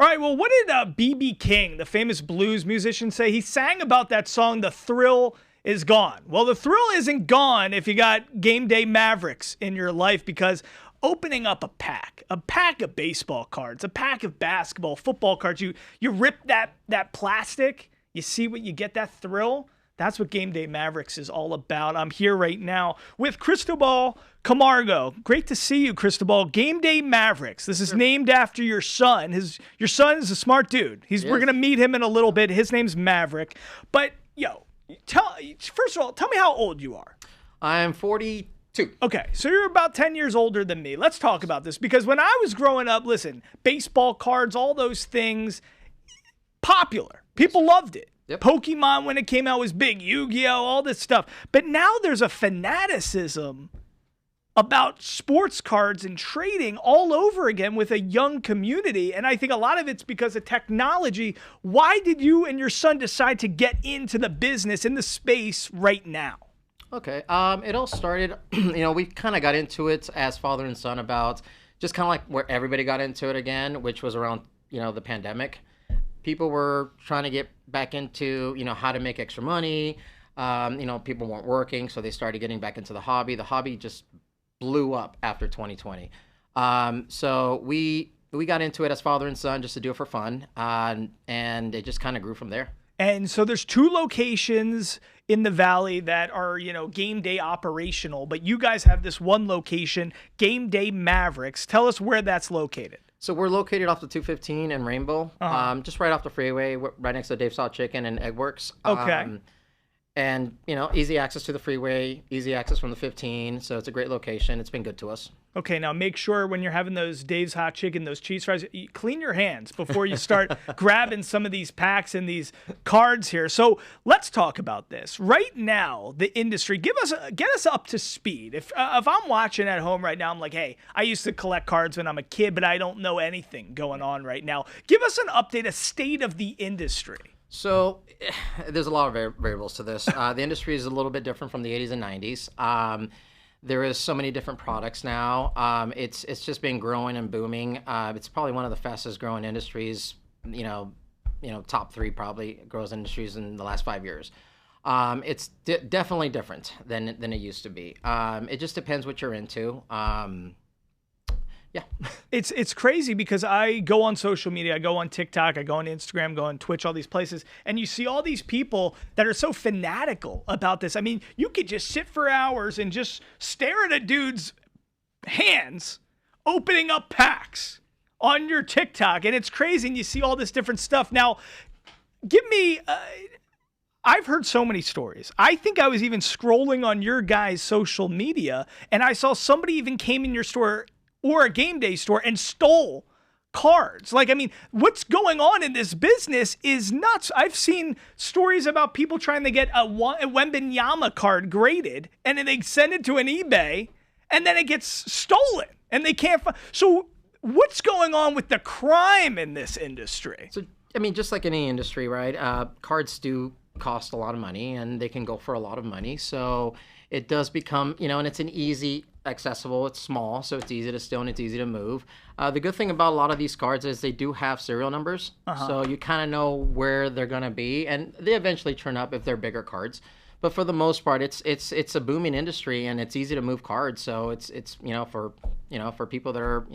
All right, well, what did B.B. King, the famous blues musician, say? He sang about that song, The Thrill is Gone. Well, the thrill isn't gone if you got Gameday Mavericks in your life, because opening up a pack of baseball cards, a pack of basketball, football cards, you rip that plastic, you see what you get, that thrill. That's what Gameday Mavericks is all about. I'm here right now with Cristobal Camargo. Great to see you, Cristobal. Gameday Mavericks. This is named after your son. Your son is a smart dude. We're going to meet him in a little bit. His name's Maverick. But, first of all, tell me how old you are. I'm 42. Okay, so you're about 10 years older than me. Let's talk about this, because when I was growing up, listen, baseball cards, all those things, popular. People loved it. Yep. Pokemon, when it came out, was big. Yu-Gi-Oh!, all this stuff. But now there's a fanaticism about sports cards and trading all over again with a young community. And I think a lot of it's because of technology. Why did you and your son decide to get into the business, in the space right now? Okay. It all started, we kind of got into it as father and son about just kind of like where everybody got into it again, which was around, the pandemic. People were trying to get back into, how to make extra money. People weren't working, so they started getting back into the hobby. The hobby just blew up after 2020. So we got into it as father and son just to do it for fun, and it just kind of grew from there. And so there's 2 locations in the Valley that are, game day operational, but you guys have this one location, Gameday Mavericks. Tell us where that's located. So we're located off the 215 in Rainbow, just right off the freeway, right next to Dave's Hot Chicken and Egg Works. Okay. And, easy access to the freeway, easy access from the 15. So it's a great location. It's been good to us. Okay, now make sure when you're having those Dave's Hot Chicken, those cheese fries, you clean your hands before you start grabbing some of these packs and these cards here. So let's talk about this. Right now, the industry, get us up to speed. If I'm watching at home right now, I'm like, hey, I used to collect cards when I'm a kid, but I don't know anything going on right now. Give us an update, a state of the industry. So there's a lot of variables to this. The industry is a little bit different from the 80s and 90s. There is so many different products now. It's just been growing and booming. It's probably one of the fastest growing industries, top 3 probably grows industries in the last 5 years. It's definitely different than it used to be. It just depends what you're into. Yeah. It's crazy because I go on social media, I go on TikTok, I go on Instagram, go on Twitch, all these places, and you see all these people that are so fanatical about this. I mean, you could just sit for hours and just stare at a dude's hands opening up packs on your TikTok, and it's crazy, and you see all this different stuff. Now, give me... I've heard so many stories. I think I was even scrolling on your guys' social media, and I saw somebody even came in your store or a game day store and stole cards. What's going on in this business is nuts. I've seen stories about people trying to get a Wembenyama card graded, and then they send it to an eBay, and then it gets stolen, and they can't find. So what's going on with the crime in this industry? So, just like any industry, right? Cards do cost a lot of money, and they can go for a lot of money. So it does become, and it's an easy accessible, it's small, so it's easy to steal and it's easy to move. The good thing about a lot of these cards is they do have serial numbers, so you kind of know where they're going to be, and they eventually turn up if they're bigger cards. But for the most part, it's a booming industry, and it's easy to move cards, so it's for people that are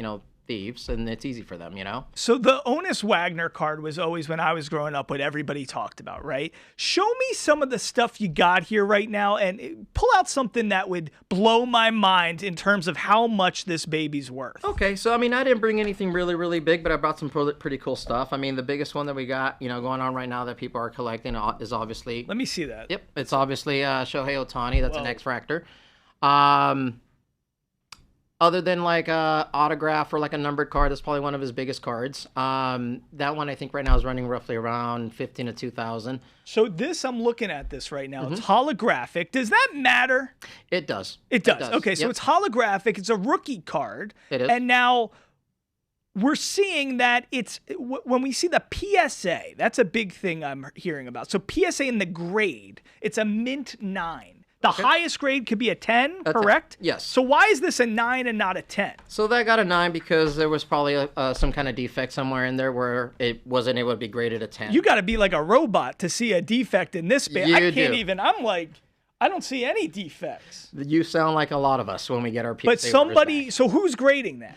thieves, and it's easy for them, So the Honus Wagner card was always, when I was growing up, what everybody talked about, right? Show me some of the stuff you got here right now, and pull out something that would blow my mind in terms of how much this baby's worth. Okay, so I didn't bring anything really, really big, but I brought some pretty cool stuff. The biggest one that we got, going on right now that people are collecting is obviously... Let me see that. Yep, it's obviously Shohei Ohtani. That's an X-Fractor. Other than like a autograph or like a numbered card, that's probably one of his biggest cards. That one I think right now is running roughly around 15 to 2,000. So this, I'm looking at this right now. It's holographic. Does that matter? It does. It does. Okay, so it's holographic. It's a rookie card. It is. And now we're seeing that when we see the PSA, that's a big thing I'm hearing about. So PSA in the grade, it's a mint 9. The highest grade could be a 10, correct? Yes. So why is this a 9 and not a 10? So that got a 9 because there was probably some kind of defect somewhere in there where it wasn't able to be graded a 10. You got to be like a robot to see a defect in this baby. I can't even. I'm like, I don't see any defects. You sound like a lot of us when we get our PSA. But somebody, so who's grading that?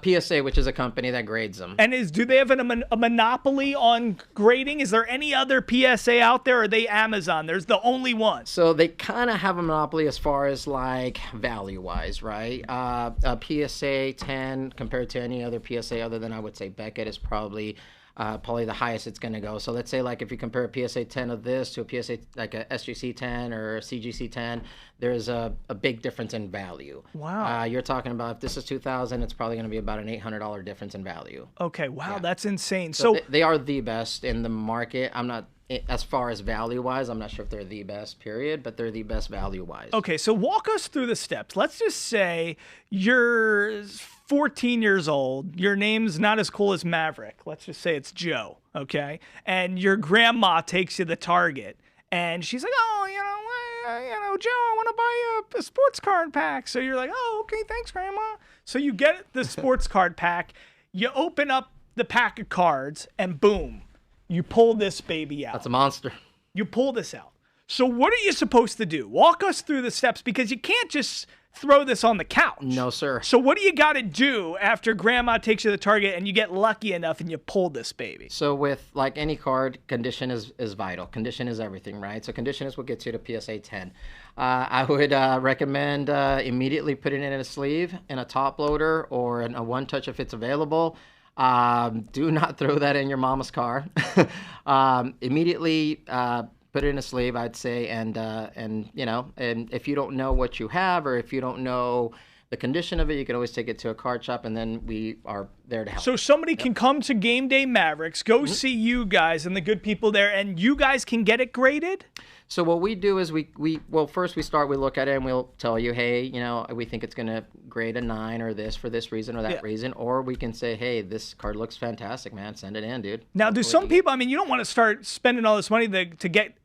PSA, which is a company that grades them. And do they have a monopoly on grading? Is there any other PSA out there, or are they Amazon? There's the only one. So they kind of have a monopoly as far as like value-wise, right? A PSA 10 compared to any other PSA other than I would say Beckett is probably the highest it's going to go. So let's say like if you compare a PSA 10 of this to a PSA like a SGC 10 or a CGC 10, there's a big difference in value. Wow. You're talking about if this is 2000, it's probably going to be about an $800 difference in value. Okay, wow, that's insane. So they are the best in the market. I'm not, as far as value-wise, I'm not sure if they're the best, period, but they're the best value-wise. Okay, so walk us through the steps. Let's just say you're 14 years old. Your name's not as cool as Maverick. Let's just say it's Joe, okay? And your grandma takes you to Target, and she's like, oh, Joe, I want to buy a sports card pack. So you're like, oh, okay, thanks, Grandma. So you get the sports card pack. You open up the pack of cards, and boom, you pull this baby out. That's a monster. You pull this out. So what are you supposed to do? Walk us through the steps, because you can't just throw this on the couch. No, sir. So what do you got to do after Grandma takes you to the Target and you get lucky enough and you pull this baby? So with like any card, condition is vital. Condition is everything, right? So condition is what gets you to PSA 10. I would recommend immediately putting it in a sleeve, in a top loader, or in a one-touch if it's available. Do not throw that in your mama's car. Immediately put it in a sleeve, I'd say, and if you don't know what you have, or if you don't know the condition of it, you can always take it to a card shop, and then we are there to help. So somebody can come to Gameday Mavericks, go see you guys and the good people there, and you guys can get it graded? So what we do is we first we look at it and we'll tell you, hey, we think it's going to grade a 9 or this for this reason or that reason. Or we can say, hey, this card looks fantastic, man. Send it in, dude. Now, do some people, you don't want to start spending all this money to get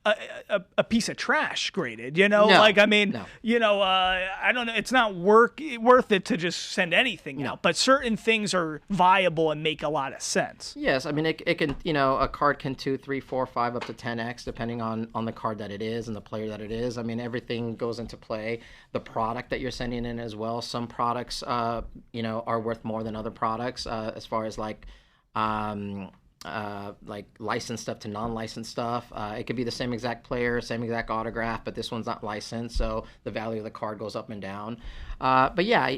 a piece of trash graded, No. I don't know. It's not worth it to just send anything out. But certain things are viable and make a lot of sense. Yes. It can, a card can 2, 3, 4, 5, up to 10x, depending on the card that it is and the player that it is. Everything goes into play. The product that you're sending in as well. Some products, are worth more than other products as far as like licensed stuff to non-licensed stuff. It could be the same exact player, same exact autograph, but this one's not licensed, so the value of the card goes up and down. But yeah,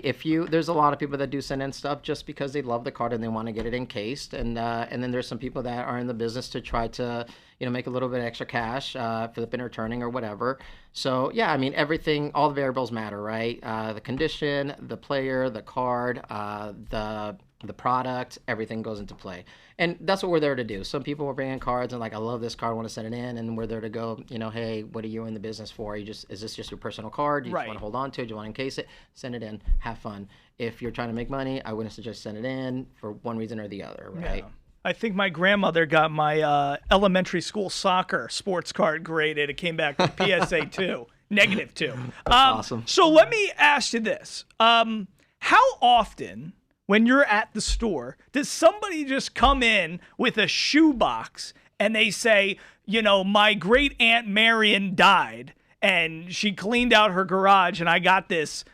there's a lot of people that do send in stuff just because they love the card and they want to get it encased, and then there's some people that are in the business to try to make a little bit of extra cash, flipping or turning or whatever. So yeah, everything, all the variables matter, right? The condition, the player, the card, the product, everything goes into play. And that's what we're there to do. Some people will bring in cards and like, I love this card, I want to send it in, and we're there to go, hey, what are you in the business for? Is this just your personal card? Do you just want to hold on to it? Do you want to encase it? Send it in, have fun. If you're trying to make money, I wouldn't suggest send it in for one reason or the other, right? Yeah. I think my grandmother got my elementary school soccer sports card graded. It came back with PSA 2, -2. That's awesome. So let me ask you this. How often, when you're at the store, does somebody just come in with a shoebox and they say, my great Aunt Marion died and she cleaned out her garage and I got this,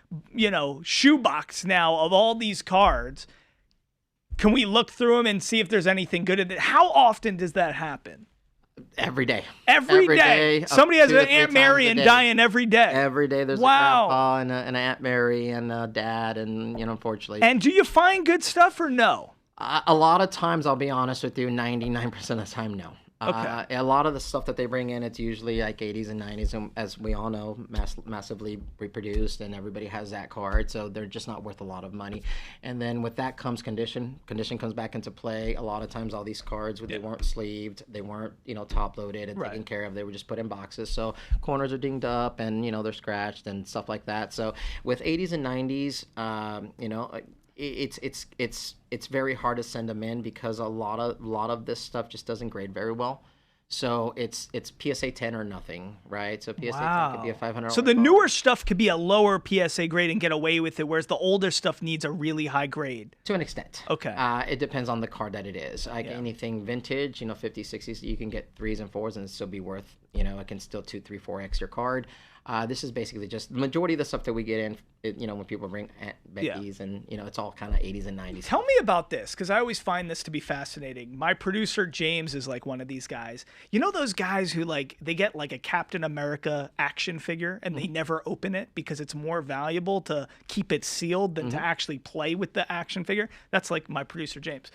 shoebox now of all these cards. Can we look through them and see if there's anything good in it? How often does that happen? Every day. Every day. Somebody has an Aunt Marion dying every day. Every day there's a grandpa and an Aunt Mary and a dad, and unfortunately. And do you find good stuff or no? A lot of times, I'll be honest with you, 99% of the time, no. Okay. A lot of the stuff that they bring in, it's usually like 80s and 90s, and as we all know, massively reproduced, and everybody has that card, so they're just not worth a lot of money. And then with that comes condition. Condition comes back into play. A lot of times, all these cards, they weren't sleeved, they weren't top loaded and taken care of. They were just put in boxes, so corners are dinged up, and they're scratched and stuff like that. So with 80s and 90s, it's very hard to send them in because a lot of this stuff just doesn't grade very well. So it's PSA 10 or nothing, right? So PSA 10 could be a $500. So the newer stuff could be a lower PSA grade and get away with it, whereas the older stuff needs a really high grade. To an extent. Okay. It depends on the card that it is. Like anything vintage, 50s, 60s, you can get 3s and 4s and still be worth, it can still 2, 3, 4x your card. This is basically just the majority of the stuff that we get in, when people bring Becky's and, it's all kind of 80s and 90s. Tell me about this, because I always find this to be fascinating. My producer, James, is like one of these guys. You know those guys who they get like a Captain America action figure and they never open it because it's more valuable to keep it sealed than to actually play with the action figure? That's like my producer, James.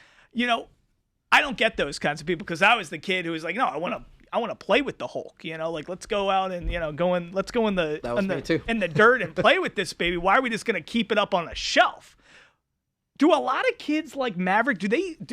I don't get those kinds of people because I was the kid who was like, no, I want to play with the Hulk, like let's go out and let's go in the dirt and play with this baby. Why are we just gonna keep it up on a shelf? Do a lot of kids like Maverick?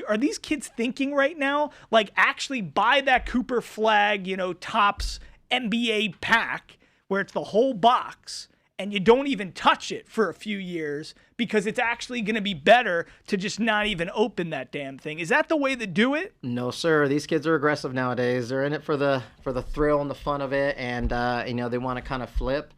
Are these kids thinking right now like actually buy that Cooper Flag, Topps NBA pack where it's the whole box and you don't even touch it for a few years because it's actually going to be better to just not even open that damn thing? Is that the way to do it? No, sir. These kids are aggressive nowadays. They're in it for the thrill and the fun of it, and they want to kind of flip.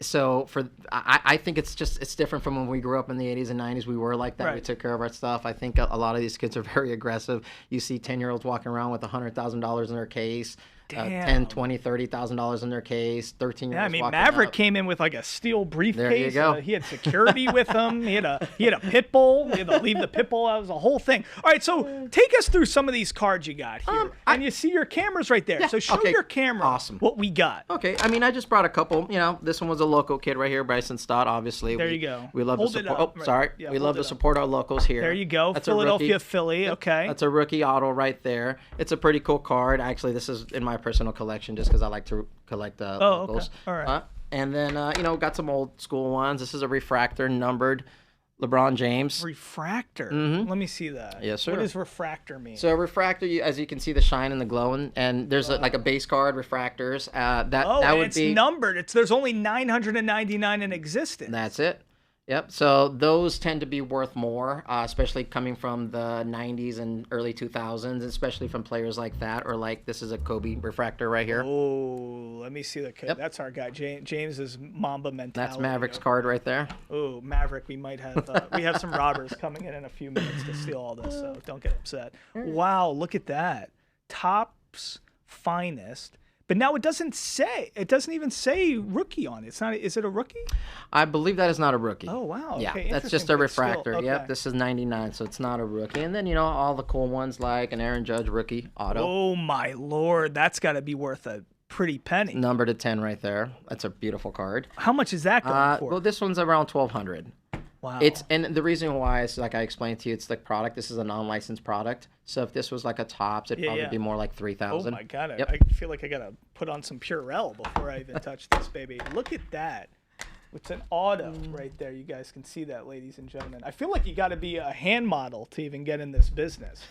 So I think it's different from when we grew up in the 80s and 90s. We were like that. Right. We took care of our stuff. I think a lot of these kids are very aggressive. You see 10-year-olds walking around with $100,000 in their case. $10,000, $20,000, $30,000 in their case. 13-year-olds. Yeah, Maverick came in with like a steel briefcase. There you go. He had security with him. He had a pit bull. He had to leave the pit bull out. It was a whole thing. All right, so take us through some of these cards you got here. And you see your cameras right there. Yeah, so show your camera what we got. Okay, I just brought a couple. This one was a local kid right here, Bryson Stott. Obviously, there you go. We love to support. We love to support our locals here. There you go. That's Philadelphia Philly. Okay. That's a rookie auto right there. It's a pretty cool card. Actually, this is in my personal collection just because I like to collect locals. Okay. All right. And then got some old school ones. This is a refractor numbered LeBron James. Refractor? Mm-hmm. Let me see that. Yes, sir. What does refractor mean? So a refractor, as you can see the shine and the glowing, and there's like a base card, refractors. That would be numbered. There's only 999 in existence. That's it. Yep. So those tend to be worth more, especially coming from the 90s and early 2000s, especially from players like that, or like this is a Kobe refractor right here. Oh, let me see the code. Yep. That's our guy. James's Mamba mentality. That's Maverick's card right there. Oh, Maverick. We might have we have some robbers coming in a few minutes to steal all this, so don't get upset. Wow, look at that. Topps finest. But now it doesn't even say rookie on it. It's not. Is it a rookie? I believe that is not a rookie. Oh, wow. Yeah, okay, that's just a refractor. Okay. Yep, this is 99, so it's not a rookie. And then, all the cool ones like an Aaron Judge rookie auto. Oh, my Lord. That's got to be worth a pretty penny. Number to 10 right there. That's a beautiful card. How much is that going for? Well, this one's around $1,200. Wow. And the reason why is, like I explained to you, it's the product. This is a non-licensed product. So if this was like a Topps, it'd probably be more like $3,000. Oh my God! Yep. I feel like I gotta put on some Purell before I even touch this baby. Look at that! It's an auto right there. You guys can see that, ladies and gentlemen. I feel like you got to be a hand model to even get in this business.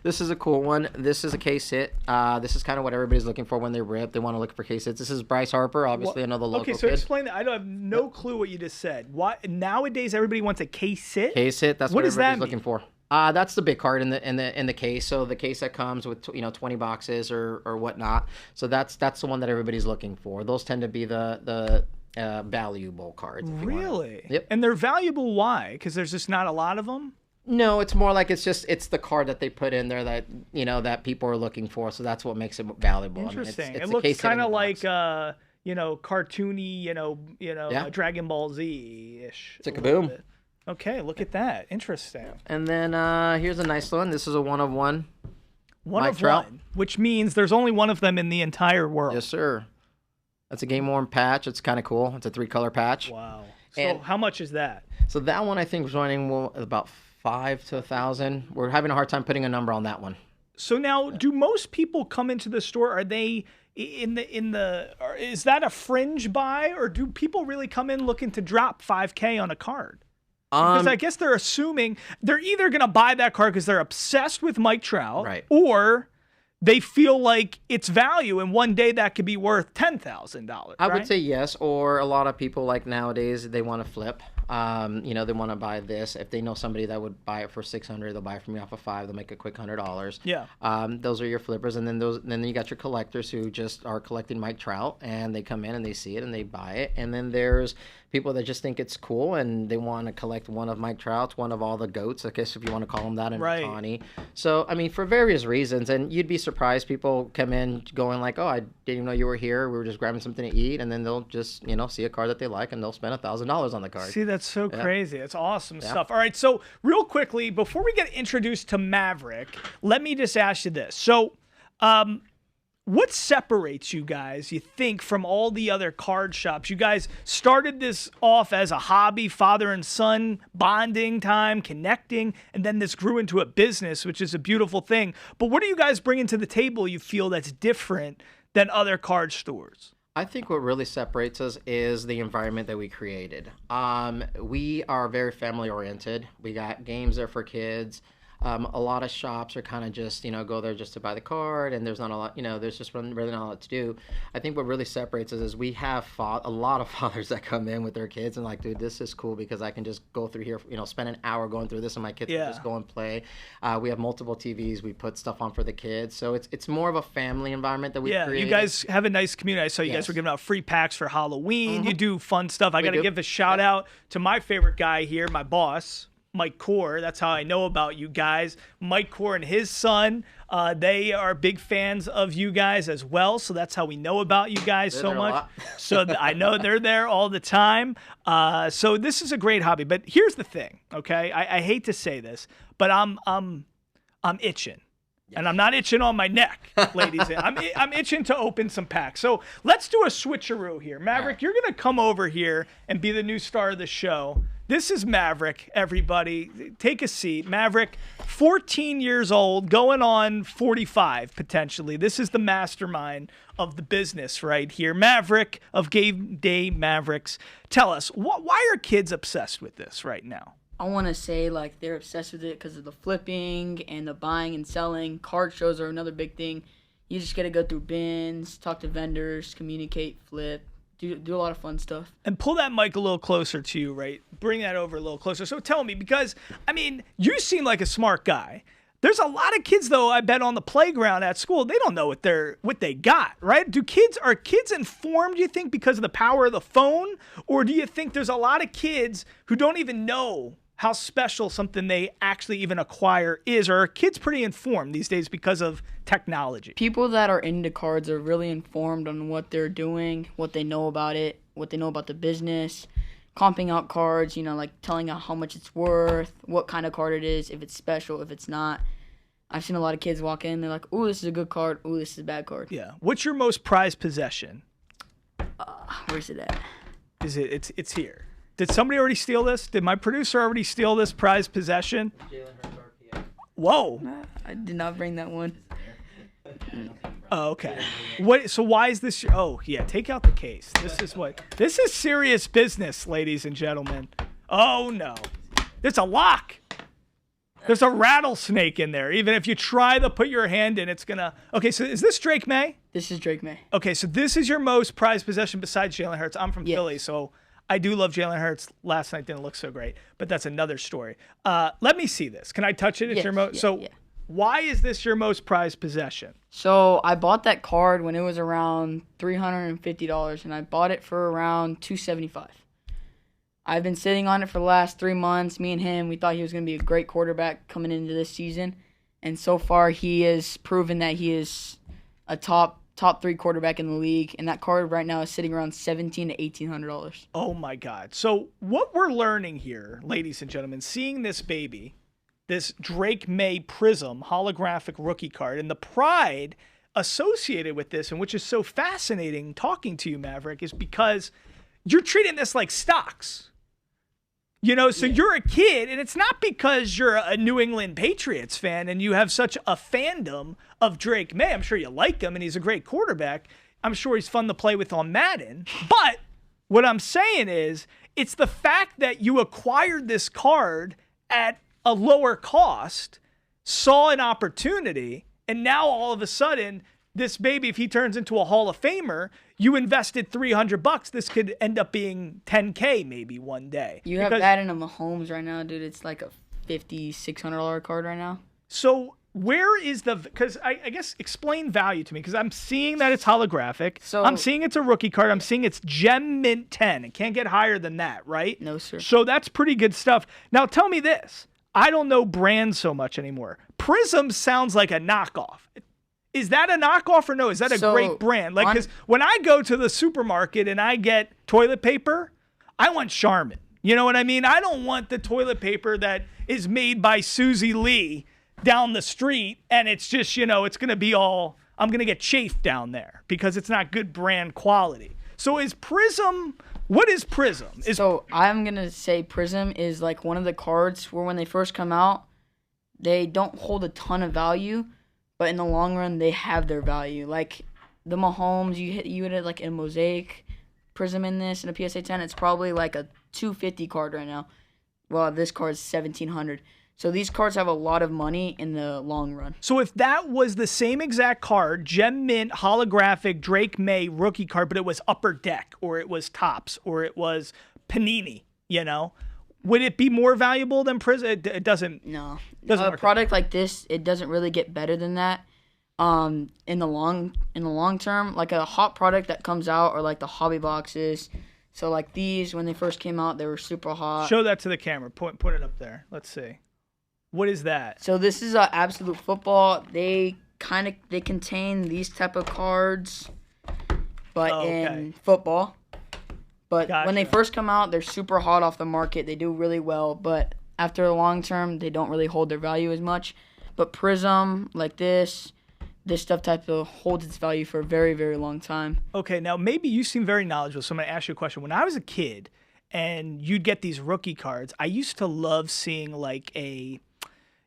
This is a cool one. This is a case hit. This is kind of what everybody's looking for when they rip. They want to look for case hits. This is Bryce Harper, obviously another local kid. Okay, so explain that. I don't have no clue what you just said. Why nowadays everybody wants a case hit? Case hit. That's what everybody's looking for. That's the big card in the case. So the case that comes with 20 boxes or whatnot. So that's the one that everybody's looking for. Those tend to be the valuable cards. Really? Yep. And they're valuable why? Because there's just not a lot of them? No, it's more like it's the card that they put in there that that people are looking for. So that's what makes it valuable. Interesting. It looks kind of like cartoony, Dragon Ball Z-ish. It's a kaboom. Okay, look at that. Interesting. And then here's a nice one. This is a one of one. One of one, which means there's only one of them in the entire world. Yes, sir. That's a game worn patch. It's kind of cool. It's a 3-color patch. Wow. So how much is that? So that one I think was running about $5 to $1,000. We're having a hard time putting a number on that one. So now, do most people come into the store? Are they is that a fringe buy, or do people really come in looking to drop $5K on a card? Because I guess they're assuming they're either going to buy that card because they're obsessed with Mike Trout, right, or they feel like it's value, and one day that could be worth $10,000. I would say yes, or a lot of people like nowadays they want to flip. They want to buy this. If they know somebody that would buy it for 600, they'll buy it from you off of 5. They'll make a quick $100. Yeah. Those are your flippers, and then you got your collectors who just are collecting Mike Trout, and they come in and they see it and they buy it. And then there's people that just think it's cool and they want to collect one of Mike Trout's, one of all the GOATs, I guess if you want to call them that, and right. Ohtani. So for various reasons, and you'd be surprised. People come in going like, "Oh, I didn't even know you were here. We were just grabbing something to eat," and then they'll just see a card that they like and they'll spend $1,000 on the card. See, that's so crazy. It's awesome stuff. All right, so real quickly before we get introduced to Maverick, let me just ask you this. So, what separates you guys, you think, from all the other card shops? You guys started this off as a hobby, father and son, bonding time, connecting, and then this grew into a business, which is a beautiful thing. But what are you guys bringing to the table you feel that's different than other card stores? I think what really separates us is the environment that we created. We are very family oriented. We got games there for kids. A lot of shops are kind of just, go there just to buy the card, and there's not a lot, there's just really not a lot to do. I think what really separates us is we have a lot of fathers that come in with their kids and like, dude, this is cool because I can just go through here, spend an hour going through this and my kids can just go and play. We have multiple TVs. We put stuff on for the kids. So it's more of a family environment that we create. You guys have a nice community. I saw you guys were giving out free packs for Halloween. You do fun stuff. I got to give a shout out to my favorite guy here, my boss, Mike Core. That's how I know about you guys. Mike Core and his son, they are big fans of you guys as well. So that's how we know about you guys so much. So I know they're there all the time. So this is a great hobby. But here's the thing, okay? I hate to say this, but I'm itching. And I'm not itching on my neck, ladies. I'm itching to open some packs. So let's do a switcheroo here. Maverick, you're going to come over here and be the new star of the show. This is Maverick, everybody. Take a seat. Maverick, 14 years old, going on 45 potentially. This is the mastermind of the business right here. Maverick of Gameday Mavericks. Tell us, why are kids obsessed with this right now? I want to say they're obsessed with it because of the flipping and the buying and selling. Card shows are another big thing. You just got to go through bins, talk to vendors, communicate, flip, do a lot of fun stuff. And pull that mic a little closer to you, right? Bring that over a little closer. So tell me, because, you seem like a smart guy. There's a lot of kids, though, I bet, on the playground at school. They don't know what they got, right? Are kids informed, do you think, because of the power of the phone? Or do you think there's a lot of kids who don't even know how special something they actually even acquire is? Or are kids pretty informed these days because of technology? People that are into cards are really informed on what they're doing, what they know about it, what they know about the business, comping out cards, telling out how much it's worth, what kind of card it is, if it's special, if it's not. I've seen a lot of kids walk in, they're like, ooh, this is a good card, ooh, this is a bad card. Yeah. What's your most prized possession? Where's it at? It's here. Did somebody already steal this? Did my producer already steal this prized possession? Whoa. I did not bring that one. Oh, okay. So why is this? Oh, yeah. Take out the case. This is serious business, ladies and gentlemen. Oh, no. There's a lock. There's a rattlesnake in there. Even if you try to put your hand in, it's going to. Okay, so is this Drake May? This is Drake May. Okay, so this is your most prized possession besides Jalen Hurts. I'm from Philly, so I do love Jalen Hurts. Last night didn't look so great, but that's another story. Let me see this. Can I touch it? It's your most. Why is this your most prized possession? So I bought that card when it was around $350, and I bought it for around $275. I've been sitting on it for the last 3 months. Me and him, we thought he was going to be a great quarterback coming into this season, and so far he has proven that he is a top 3 quarterback in the league, and that card right now is sitting around $1,700 to $1,800. Oh my God! So what we're learning here, ladies and gentlemen, seeing this baby, this Drake May Prism holographic rookie card, and the pride associated with this, and which is so fascinating talking to you, Maverick, is because you're treating this like stocks. You're a kid, and it's not because you're a New England Patriots fan and you have such a fandom of Drake May. I'm sure you like him, and he's a great quarterback. I'm sure he's fun to play with on Madden. But what I'm saying is, it's the fact that you acquired this card at a lower cost, saw an opportunity, and now all of a sudden this baby, if he turns into a Hall of Famer, you invested $300. This could end up being $10K maybe one day. You have that in a Mahomes right now, dude. It's like a $5,600 card right now. So where is because I guess explain value to me, because I'm seeing that it's holographic. So I'm seeing it's a rookie card. I'm seeing it's Gem Mint 10. It can't get higher than that, right? No, sir. So that's pretty good stuff. Now tell me this. I don't know brands so much anymore. Prism sounds like a knockoff. Is that a knockoff or no? Is that a great brand? Like, because when I go to the supermarket and I get toilet paper, I want Charmin. You know what I mean? I don't want the toilet paper that is made by Susie Lee down the street, and it's just, it's going to be all, I'm going to get chafed down there because it's not good brand quality. So is Prism, what is Prism? So I'm going to say Prism is like one of the cards where when they first come out, they don't hold a ton of value, but in the long run, they have their value. Like the Mahomes, you hit like a Mosaic Prism in this, and a PSA 10, it's probably like a $250 card right now. Well, this card's $1,700. So these cards have a lot of money in the long run. So if that was the same exact card, Gem Mint, holographic, Drake May, rookie card, but it was Upper Deck, or it was Topps, or it was Panini, would it be more valuable than Prism? It doesn't. No. Doesn't a product like this, it doesn't really get better than that. In the long term, like a hot product that comes out, or like the hobby boxes. So like these, when they first came out, they were super hot. Show that to the camera. Put it up there. Let's see. What is that? So this is Absolute Football. They contain these type of cards, but in football. But when they first come out, they're super hot off the market. They do really well, but after the long term, they don't really hold their value as much. But Prism, like this stuff type of holds its value for a very, very long time. Okay, now maybe you seem very knowledgeable, so I'm going to ask you a question. When I was a kid and you'd get these rookie cards, I used to love seeing like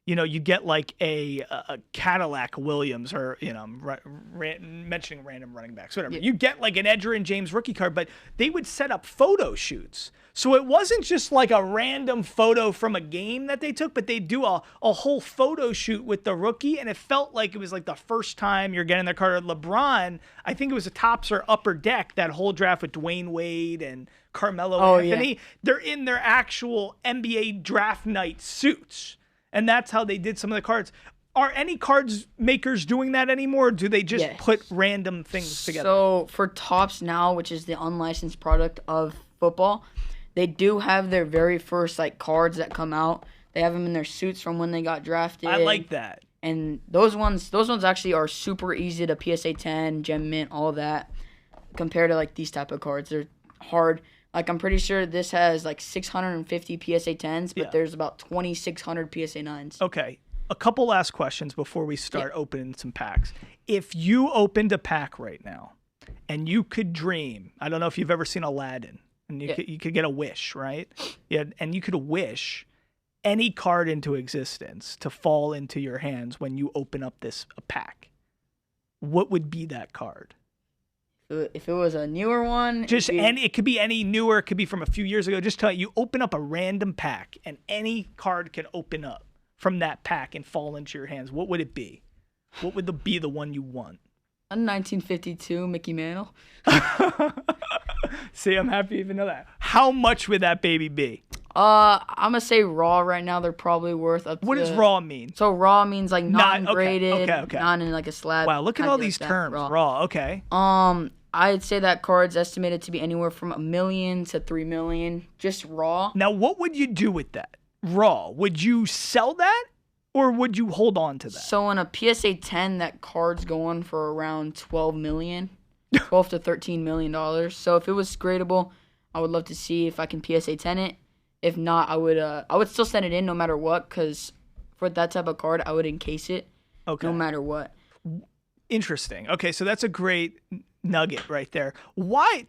you'd get like a Cadillac Williams, or, I'm mentioning random running backs, whatever. Yeah. You get like an Edgerrin James rookie card, but they would set up photo shoots. So it wasn't just like a random photo from a game that they took, but they do a whole photo shoot with the rookie, and it felt like it was like the first time you're getting their card. LeBron, I think it was a Topps or Upper Deck, that whole draft with Dwayne Wade and Carmelo Anthony. Yeah. They're in their actual NBA draft night suits. And that's how they did some of the cards. Are any cards makers doing that anymore, or do they just put random things together? So for Topps now, which is the unlicensed product of football, they do have their very first cards that come out. They have them in their suits from when they got drafted. I like that. And those ones actually are super easy to PSA 10, Gem Mint, all that, compared to these type of cards. They're hard. I'm pretty sure this has 650 PSA 10s, but there's about 2,600 PSA 9s. Okay. A couple last questions before we start opening some packs. If you opened a pack right now and you could dream, I don't know if you've ever seen Aladdin, and you could get a wish, right? Yeah, and you could wish any card into existence to fall into your hands when you open up a pack. What would be that card? If it was a newer one, it could be any newer, it could be from a few years ago. Just tell you open up a random pack and any card can open up from that pack and fall into your hands. What would it be? What would be the one you want? A 1952 Mickey Mantle. See, I'm happy you even know that. How much would that baby be? I'm gonna say raw right now. They're probably worth up. What does raw mean? So raw means non-graded, okay. not in a slab. Wow, look at all these terms. Raw, okay. I'd say that card's estimated to be anywhere from $1 million to $3 million, just raw. Now, what would you do with that? Raw? Would you sell that, or would you hold on to that? So in a PSA 10, that card's going for around $12 million, $12 to $13 million. So if it was gradable, I would love to see if I can PSA 10 it. If not, I would still send it in no matter what, because for that type of card, I would encase it no matter what. Interesting. Okay, so that's a great nugget right there. Why?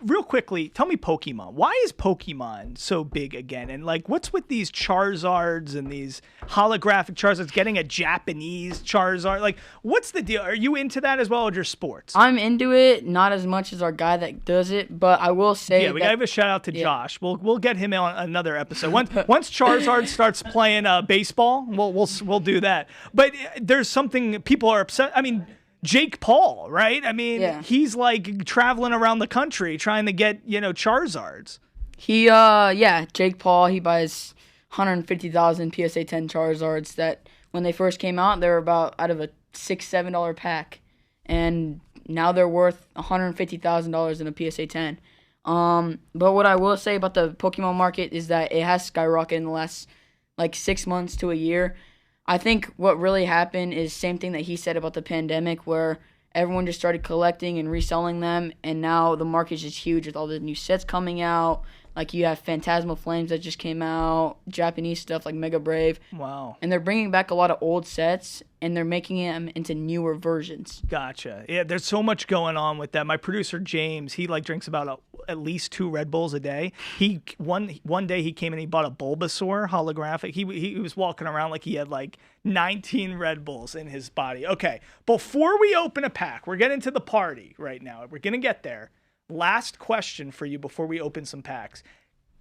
Real quickly, tell me Pokemon. Why is Pokemon so big again? And what's with these Charizards and these holographic Charizards, getting a Japanese Charizard? What's the deal? Are you into that as well, or just sports? I'm into it, not as much as our guy that does it, but I will say we gotta give a shout out to Josh. We'll get him on another episode. Once Charizard starts playing baseball, we'll do that. But there's something people are upset. I mean, Jake Paul, right? I mean, Yeah. he's like traveling around the country trying to get, Charizards. Jake Paul, he buys 150,000 PSA 10 Charizards that when they first came out, they were about out of a $6-7 pack. And now they're worth $150,000 in a PSA 10. But what I will say about the Pokemon market is that it has skyrocketed in the last like 6 months to a year. I think what really happened is same thing that he said about the pandemic, where everyone just started collecting and reselling them, and now the market's just huge with all the new sets coming out. Like you have Phantasmal Flames that just came out, Japanese stuff like Mega Brave. Wow. And they're bringing back a lot of old sets, and they're making them into newer versions. Gotcha. Yeah, there's so much going on with that. My producer James, he like drinks about at least 2 Red Bulls a day. He one day he came and he bought a Bulbasaur holographic. He was walking around like he had like 19 Red Bulls in his body. Okay, before we open a pack, we're getting to the party right now. We're gonna get there. Last question for you before we open some packs.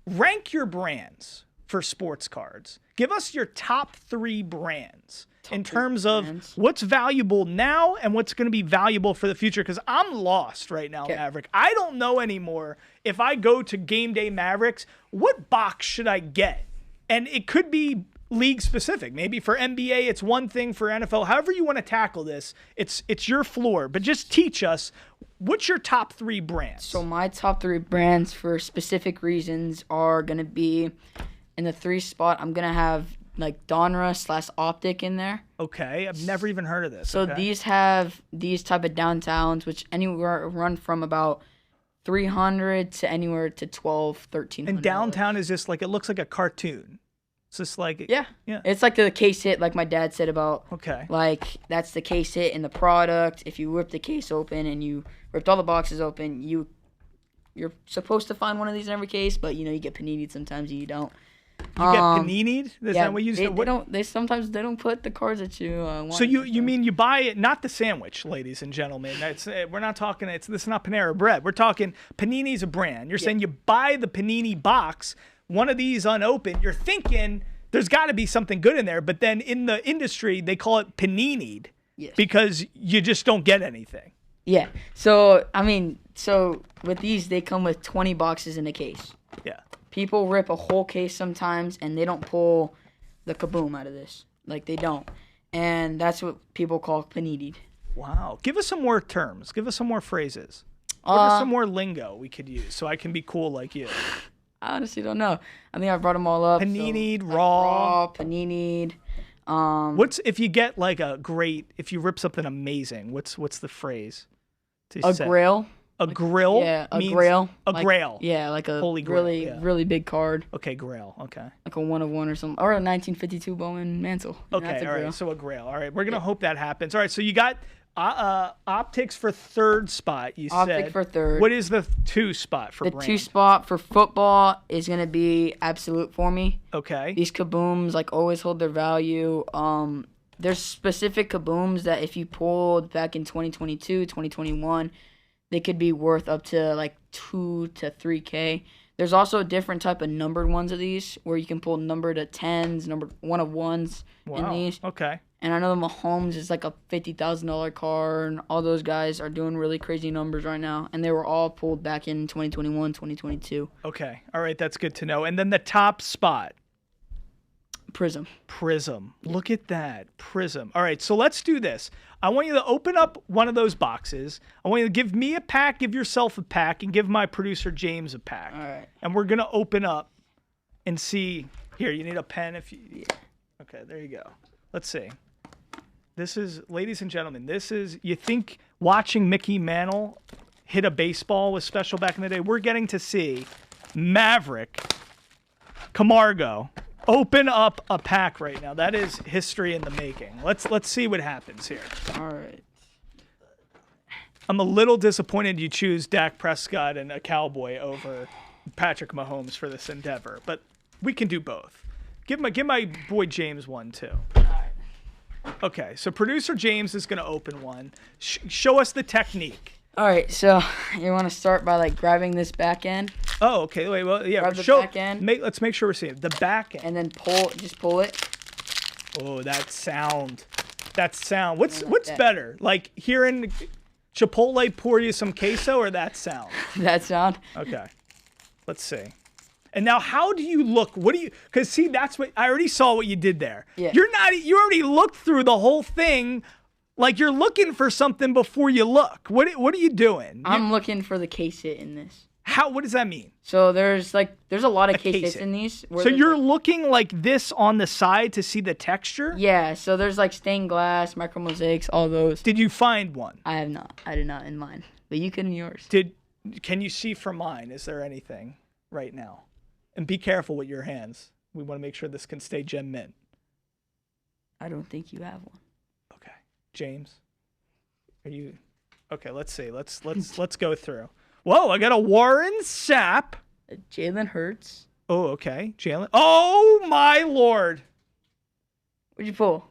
Rank your brands for sports cards. Give us your top 3 brands in terms of what's valuable now and what's going to be valuable for the future, because I'm lost right now, Maverick. I don't know anymore if I go to Gameday Mavericks, what box should I get? And it could be league specific. Maybe for NBA, it's one thing. For NFL, however you want to tackle this, it's your floor. But just teach us, what's your top 3 brands? So my top 3 brands for specific reasons are going to be, in the 3 spot, I'm going to have like Donruss/Optic in there. Okay, I've never even heard of this. So okay. These have these type of downtowns, which anywhere run from about $300 to anywhere to $1,200, $1,300. And downtown is just like, it looks like a cartoon. It's just like, yeah. Yeah. It's like the case hit, like my dad said about. Okay. Like that's the case hit in the product. If you rip the case open and you ripped all the boxes open, you're supposed to find one of these in every case, but you get panini'd sometimes and you don't. You get panini'd? Is that what you said? They don't. They sometimes they don't put the cards that you want. So you mean you buy it, not the sandwich, ladies and gentlemen. That's we're not talking. This is not Panera Bread. We're talking Panini's a brand. You're saying you buy the Panini box, one of these unopened. You're thinking there's got to be something good in there, but then in the industry they call it panini'd because you just don't get anything. Yeah. So with these, they come with 20 boxes in a case. Yeah. People rip a whole case sometimes, and they don't pull the kaboom out of this. Like, they don't. And that's what people call panini'd. Wow. Give us some more terms. Give us some more phrases. What are some more lingo we could use so I can be cool like you? I honestly don't know. I think I brought them all up. Panini'd, so, raw. Panini'd. What's if you get like if you rip something amazing, what's the phrase? Grail. A grill? Yeah, a grail. A grail. Yeah, like a Holy grail, really big card. Okay, grail. Okay. Like a 1 of 1 or something. Or a 1952 Bowman mantle. Okay, all right. So a grail. All right, we're going to hope that happens. All right, so you got optics for 3rd spot, you said. Optic for 3rd. What is the 2 spot for brand? The 2 spot for football is going to be Absolute for me. Okay. These kabooms, like, always hold their value. There's specific kabooms that if you pulled back in 2022, 2021, they could be worth up to like $2 to $3K. There's also a different type of numbered ones of these where you can pull numbered at 10s, numbered 1 of 1s in these. Okay. And I know the Mahomes is like a $50,000 card, and all those guys are doing really crazy numbers right now. And they were all pulled back in 2021, 2022. Okay. All right, that's good to know. And then the top spot. Prism. Look at that. Prism. All right, so let's do this. I want you to open up one of those boxes. I want you to give me a pack, give yourself a pack, and give my producer James a pack. All right. And we're going to open up and see. Here, you need a pen if you... Yeah. Okay, there you go. Let's see. This is, ladies and gentlemen, you think watching Mickey Mantle hit a baseball was special back in the day? We're getting to see Maverick, Camargo, open up a pack right now. That is history in the making. Let's see what happens here. All right. I'm a little disappointed you choose Dak Prescott and a Cowboy over Patrick Mahomes for this endeavor, but we can do both. Give my boy James one too. Okay, so producer James is going to open one. Show us the technique. All right, so you want to start by like grabbing this back end. Oh, okay. Wait, well, yeah. Grab the back end. Let's make sure we're seeing it. The back end. And then just pull it. Oh, that sound. That sound. What's that. better? Like hearing Chipotle pour you some queso or that sound? That sound. Okay. Let's see. And now how do you look? What do you, because see, that's what, I already saw what you did there. Yeah. You already looked through the whole thing. Like you're looking for something before you look. What are you doing? I'm looking for the case hit in this. What does that mean? So there's a lot of case hits hit. in these. So you're looking like this on the side to see the texture? Yeah, so there's like stained glass, micro mosaics, all those. Did you find one? I have not. I did not in mine. But you can in yours. Can you see from mine? Is there anything right now? And be careful with your hands. We want to make sure this can stay gem mint. I don't think you have one. Okay. James, are you okay? Let's see. Let's go through. Whoa! I got a Warren Sapp. Jalen Hurts. Oh, okay. Jalen. Oh my lord! What'd you pull?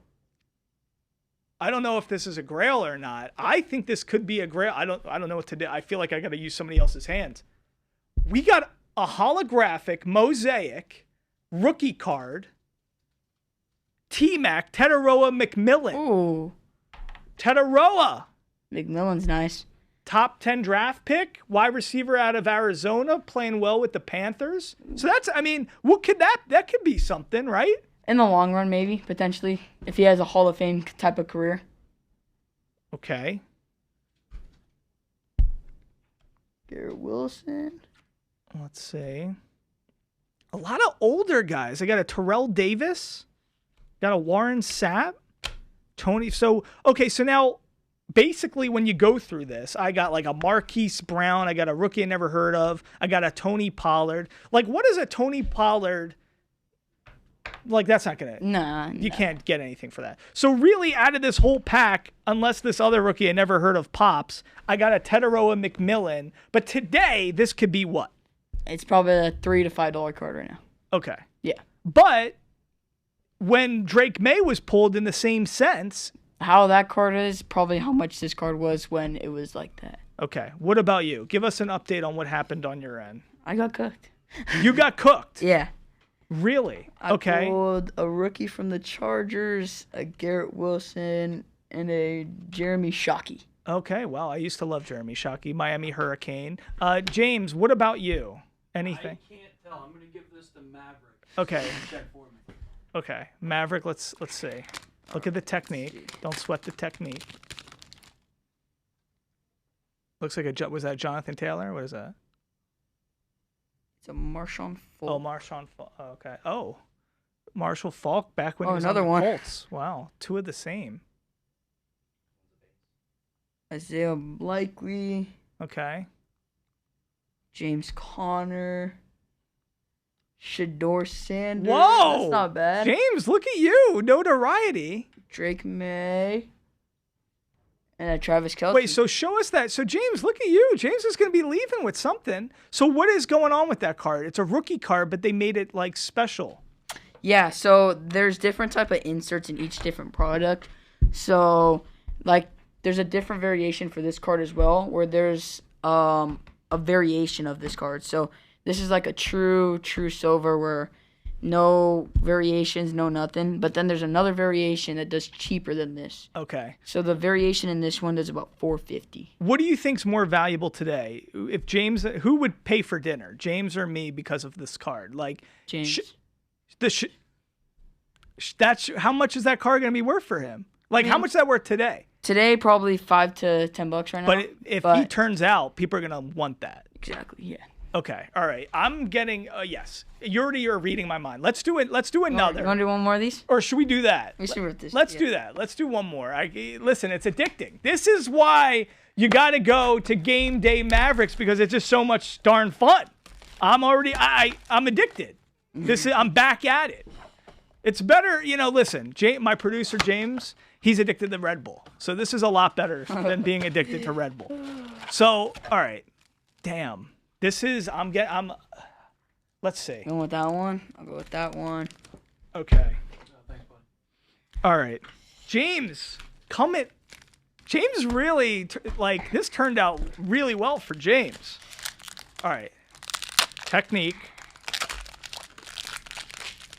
I don't know if this is a grail or not. I think this could be a grail. I don't know what to do. I feel like I got to use somebody else's hands. We got a holographic mosaic rookie card. T-Mac Tetaroa McMillan. Ooh. Tetaroa. McMillan's nice. Top 10 draft pick, wide receiver out of Arizona, playing well with the Panthers. So that's, I mean, what could that could be something, right? In the long run, maybe, potentially, if he has a Hall of Fame type of career. Okay. Garrett Wilson. Let's see. A lot of older guys. I got a Terrell Davis. Got a Warren Sapp. Tony. So, okay, so now, basically, when you go through this, I got like a Marquise Brown. I got a rookie I never heard of. I got a Tony Pollard. Like, what is a Tony Pollard? Like, that's not going to... Nah. You can't get anything for that. So, really, out of this whole pack, unless this other rookie I never heard of pops, I got a Tetaroa McMillan. But today, this could be what? It's probably a $3 to $5 card right now. Okay. Yeah. But when Drake May was pulled in the same sense... How that card is, probably how much this card was when it was like that. Okay. What about you? Give us an update on what happened on your end. I got cooked. You got cooked? Yeah. Really? I Okay. pulled a rookie from the Chargers, a Garrett Wilson, and a Jeremy Shockey. Okay. Well, I used to love Jeremy Shockey, Miami Hurricane. James, what about you? Anything? I can't tell. I'm going to give this to Maverick. Okay. Check for me. Okay. Maverick, let's see. Look at the technique. Don't sweat the technique. Looks like was that Jonathan Taylor? What is that? It's a Marshawn Falk. Oh, Marshawn Falk. Oh, okay. Oh, Marshall Falk back when he was another on the one. Colts. Wow, two of the same. Isaiah Blakely, Okay. James Conner, Shador Sanders. Whoa! That's not bad. James, look at you. Notoriety. Drake May. And Travis Kelce. Wait, so show us that. So, James, look at you. James is going to be leaving with something. So, what is going on with that card? It's a rookie card, but they made it, like, special. Yeah, so there's different type of inserts in each different product. So, like, there's a different variation for this card as well, where there's a variation of this card. So, this is like a true silver where no variations, no nothing. But then there's another variation that does cheaper than this. Okay. So the variation in this one does about $450. What do you think's more valuable today? If James, who would pay for dinner, James or me, because of this card? Like James. How much is that card going to be worth for him? Like, how much is that worth today? Today, probably $5 to $10 right now. But if he turns out, people are going to want that. Exactly, yeah. Okay, all right. I'm getting yes. You're reading my mind. Let's do it. Let's do another. You want to do one more of these? Or should we do that? Let's do this. Let's do that. Let's do one more. Listen, it's addicting. This is why you got to go to Gameday Mavericks, because it's just so much darn fun. I'm addicted. I'm back at it. It's better, listen, my producer James, he's addicted to Red Bull. So this is a lot better than being addicted to Red Bull. So, all right. Damn. Let's see. Going with that one? I'll go with that one. Okay. All right. James, James really, this turned out really well for James. All right. Technique.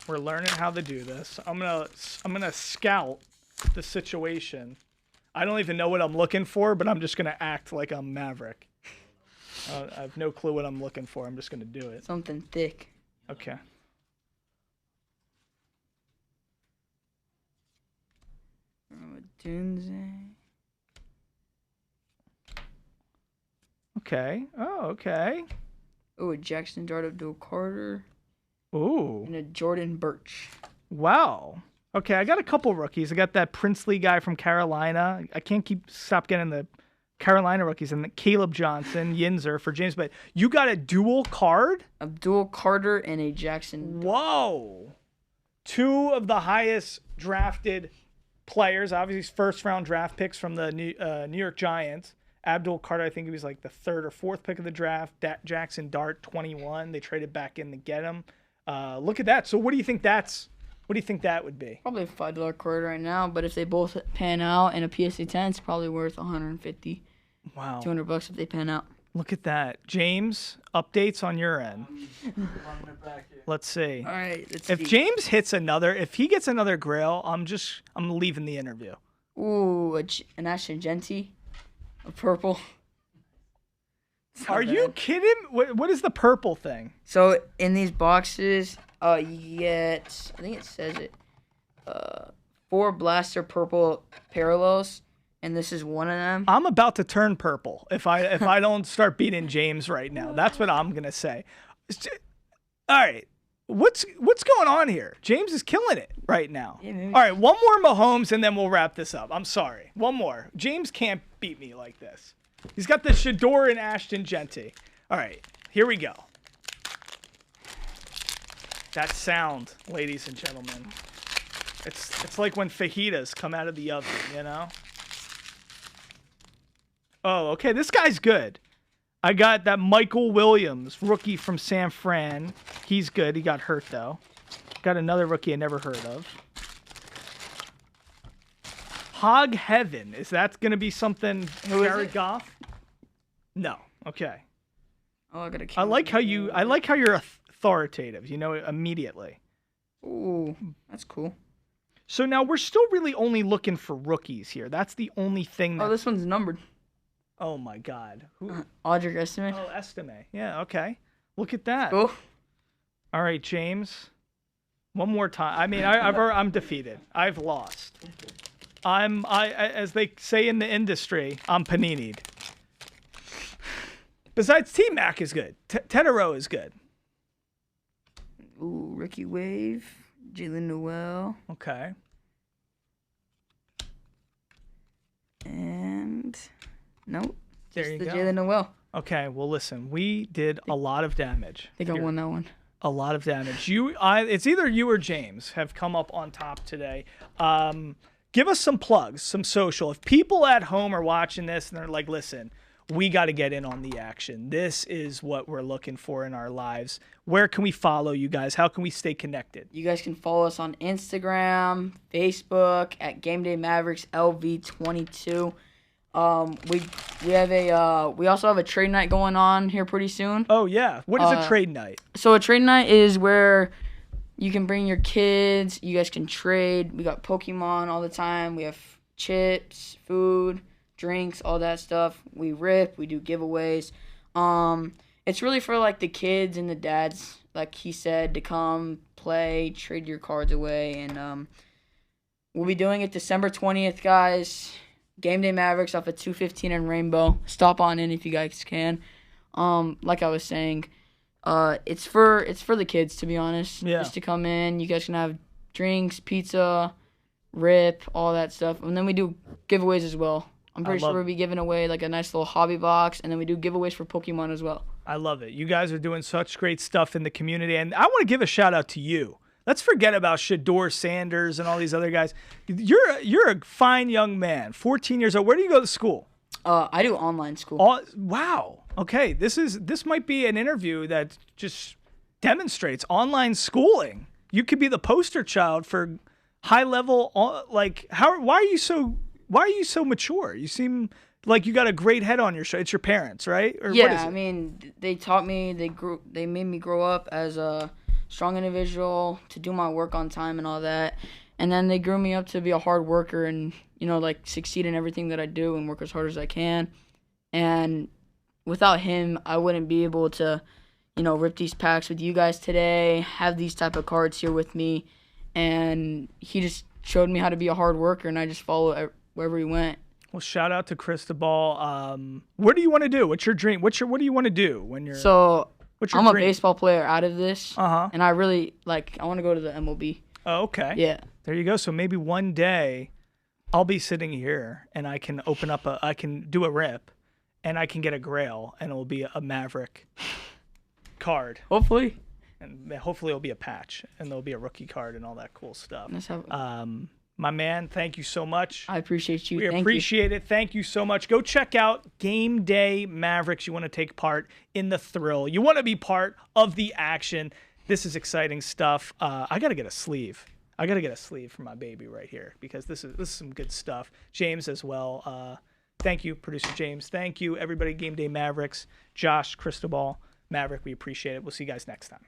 We're learning how to do this. I'm gonna scout the situation. I don't even know what I'm looking for, but I'm just gonna act like I'm Maverick. I have no clue what I'm looking for. I'm just gonna do it. Something thick. Okay. Dunze. Okay. Oh, okay. Oh, a Jackson Dart Abdul Carter. Ooh. And a Jordan Birch. Wow. Okay, I got a couple rookies. I got that Princely guy from Carolina. I can't stop getting the Carolina rookies, and Caleb Johnson, Yinzer for James. But you got a dual card? Abdul Carter and a Jackson. Whoa. Two of the highest drafted players, obviously first-round draft picks from the New York Giants. Abdul Carter, I think he was like the third or fourth pick of the draft. Jackson Dart, 21. They traded back in to get him. Look at that. So what do you think that would be? Probably a $5 card right now, but if they both pan out in a PSA 10, it's probably worth $150. Wow. $200 if they pan out. Look at that. James, updates on your end. Running it back here. Let's see. All right, let's If see. James hits if he gets another grail, I'm leaving the interview. Ooh, an Ashton Genty. A purple. Are you kidding? What is the purple thing? So in these boxes, you get, I think it says it, 4 blaster purple parallels, and this is one of them. I'm about to turn purple if I don't start beating James right now. That's what I'm gonna say. All right, what's going on here? James is killing it right now. Yeah, maybe. All right, one more Mahomes and then we'll wrap this up. I'm sorry, one more. James can't beat me like this. He's got the Shador and Ashton Genty. All right, here we go. That sound, ladies and gentlemen. It's like when fajitas come out of the oven, you know? Oh, okay, this guy's good. I got that Michael Williams, rookie from San Fran. He's good. He got hurt, though. Got another rookie I never heard of. Hog Heaven. Is that going to be something Jared Goff? No. Okay. Oh, I got a I like how you're authoritative, you know, immediately. Ooh, that's cool. So now we're still really only looking for rookies here. That's the only thing that... Oh, this one's numbered. Oh, my God. Who? Audric Estime. Oh, Estime. Yeah, okay. Look at that. Cool. All right, James. One more time. I mean, I'm defeated. I've lost. As they say in the industry, I'm panini'd. Besides, T-Mac is good. Tedero is good. Ooh, Ricky Wave. Jalen Noel. Okay. And... Nope. There you the go. Jalen Noel. Okay, well, listen. We did a lot of damage. I think I here. won that one. A lot of damage. It's either you or James have come up on top today. Give us some plugs, some social. If people at home are watching this and they're like, listen, we got to get in on the action. This is what we're looking for in our lives. Where can we follow you guys? How can we stay connected? You guys can follow us on Instagram, Facebook at Gameday Mavericks LV22. We also have a trade night going on here pretty soon. Oh, yeah. What is a trade night? So a trade night is where you can bring your kids. You guys can trade. We got Pokemon all the time. We have chips, food, drinks, all that stuff. We rip. We do giveaways. It's really for like the kids and the dads, like he said, to come play, trade your cards away, and we'll be doing it December 20th, guys. Gameday Mavericks off at 215 in Rainbow. Stop on in if you guys can. Like I was saying, it's for the kids, to be honest. Yeah. Just to come in. You guys can have drinks, pizza, rip, all that stuff. And then we do giveaways as well. I'm pretty sure we'll be giving away like a nice little hobby box, and then we do giveaways for Pokemon as well. I love it. You guys are doing such great stuff in the community, and I want to give a shout out to you. Let's forget about Shador Sanders and all these other guys. You're a fine young man, 14 years old. Where do you go to school? I do online school. Wow. Okay, this might be an interview that just demonstrates online schooling. You could be the poster child for high level. Why are you so mature? You seem like you got a great head on your shoulder. It's your parents, right? Or Yeah, what is it? I mean, they taught me. They made me grow up as a strong individual, to do my work on time and all that. And then they grew me up to be a hard worker and, like succeed in everything that I do and work as hard as I can. And without him, I wouldn't be able to, rip these packs with you guys today, have these type of cards here with me. And he just showed me how to be a hard worker, and I just followed wherever he went. Well, shout out to Cristobal. What do you want to do? What's your dream? What do you want to do when you're? So what's your I'm dream? a baseball player out of this, Uh-huh. and I really I want to go to the MLB. Oh, okay. Yeah. There you go. So maybe one day I'll be sitting here and I can I can do a rip and I can get a grail and it'll be a Maverick card. Hopefully. And hopefully it'll be a patch and there'll be a rookie card and all that cool stuff. Let's have My man, thank you so much. I appreciate you. We Thank appreciate it. Thank you so much. Go check out Gameday Mavericks. You want to take part in the thrill. You want to be part of the action. This is exciting stuff. I got to get a sleeve. I got to get a sleeve for my baby right here because this is some good stuff. James as well. Thank you, producer James. Thank you, everybody. Gameday Mavericks. Josh, Cristobal, Maverick. We appreciate it. We'll see you guys next time.